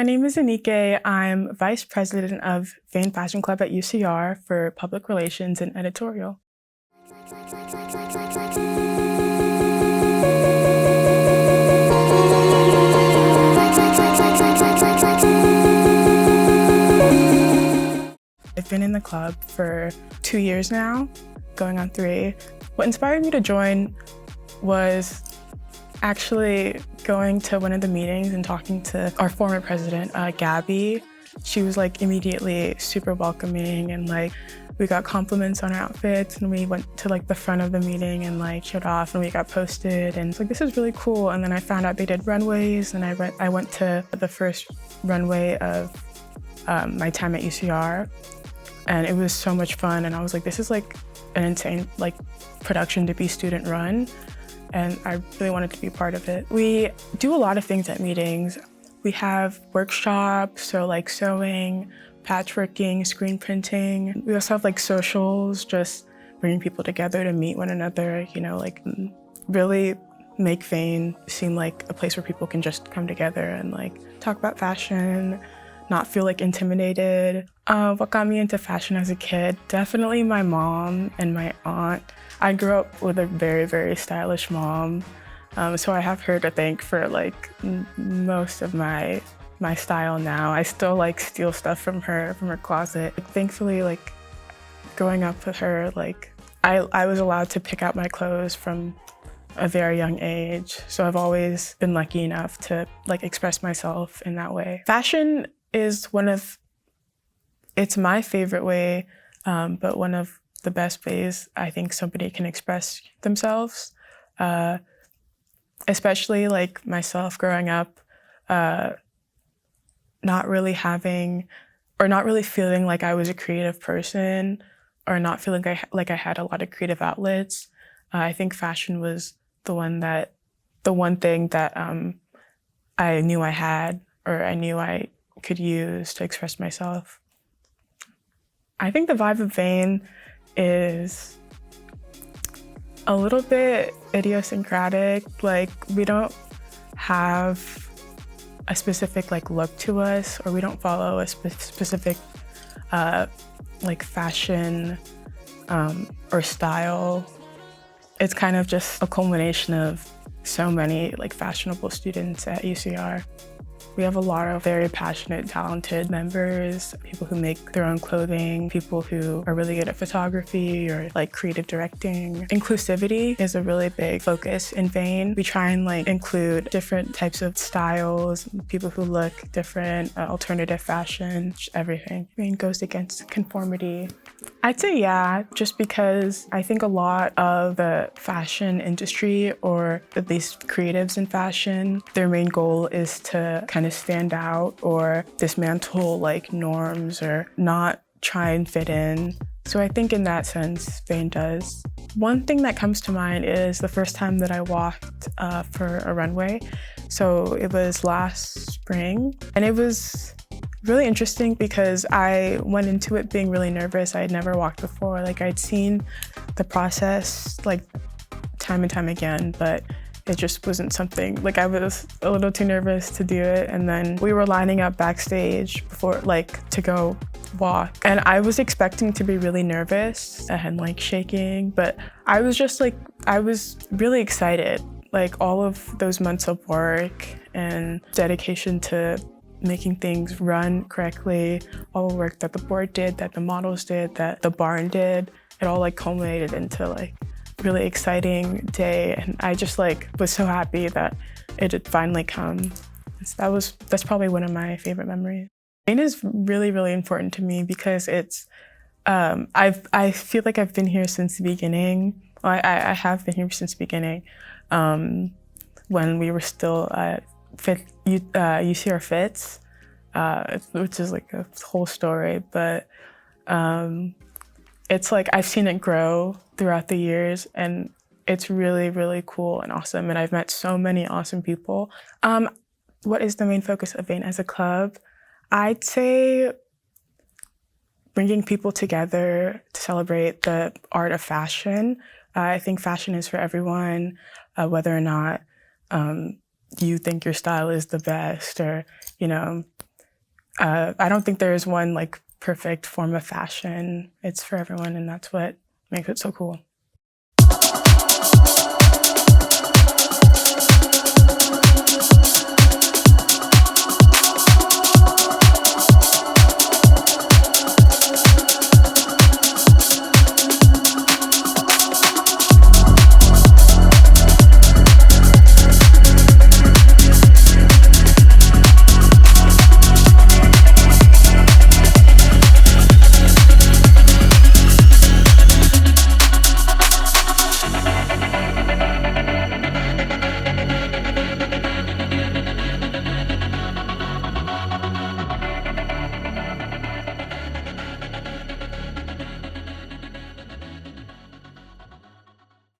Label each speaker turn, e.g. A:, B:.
A: my name is Anike. I'm Vice President of Vane Fashion Club at UCR for Public Relations and Editorial. I've been in the club for 2 years now, going on 3. What inspired me to join was actually going to one of the meetings and talking to our former president, Gabby. She was like immediately super welcoming, and like we got compliments on our outfits, and we went to like the front of the meeting and like showed off, and we got posted, and it's like, this is really cool. And then I found out they did runways, and I went to the first runway of my time at UCR, and it was so much fun. And I was like, this is like an insane like production to be student run, and I really wanted to be part of it. We do a lot of things at meetings. We have workshops, so like sewing, patchworking, screen printing. We also have like socials, just bringing people together to meet one another, you know, like really make Vane seem like a place where people can just come together and like talk about fashion, not feel like intimidated. What got me into fashion as a kid? Definitely my mom and my aunt. I grew up with a very, very stylish mom. So I have her to thank for like most of my style now. I still like steal stuff from her closet. Thankfully, like growing up with her, like I was allowed to pick out my clothes from a very young age. So I've always been lucky enough to like express myself in that way. Fashion is it's my favorite way, but one of the best ways I think somebody can express themselves. Especially like myself growing up, not really having, or not really feeling like I was a creative person, or not feeling like I had a lot of creative outlets. I think fashion was the one thing that I knew I had, or I knew I could use to express myself. I think the vibe of Vane is a little bit idiosyncratic. Like we don't have a specific like look to us, or we don't follow a specific like fashion or style. It's kind of just a culmination of so many like fashionable students at UCR. We have a lot of very passionate, talented members, people who make their own clothing, people who are really good at photography or like creative directing. Inclusivity is a really big focus in Vane. We try and like include different types of styles, people who look different, alternative fashion, everything. Vane goes against conformity. I'd say yeah, just because I think a lot of the fashion industry, or at least creatives in fashion, their main goal is to kind of stand out or dismantle like norms or not try and fit in. So I think in that sense, Vane does. One thing that comes to mind is the first time that I walked for a runway. So it was last spring, and it was really interesting because I went into it being really nervous. I had never walked before. Like I'd seen the process like time and time again, but it just wasn't something, like I was a little too nervous to do it. And then we were lining up backstage before, like to go walk. And I was expecting to be really nervous and like shaking, but I was just like, I was really excited. Like all of those months of work and dedication to making things run correctly, all the work that the board did, that the models did, that the barn did, it all like culminated into like really exciting day. And I just like was so happy that it had finally come. That's probably one of my favorite memories. Vane is really, really important to me because it's, I feel like I've been here since the beginning. Well, I have been here since the beginning, when we were still UCR Fits, which is like a whole story, but it's like I've seen it grow throughout the years, and it's really, really cool and awesome, and I've met so many awesome people. What is the main focus of Vane as a club? I'd say bringing people together to celebrate the art of fashion. I think fashion is for everyone, whether or not you think your style is the best, or, you know, I don't think there is one like perfect form of fashion. It's for everyone, and that's what makes it so cool.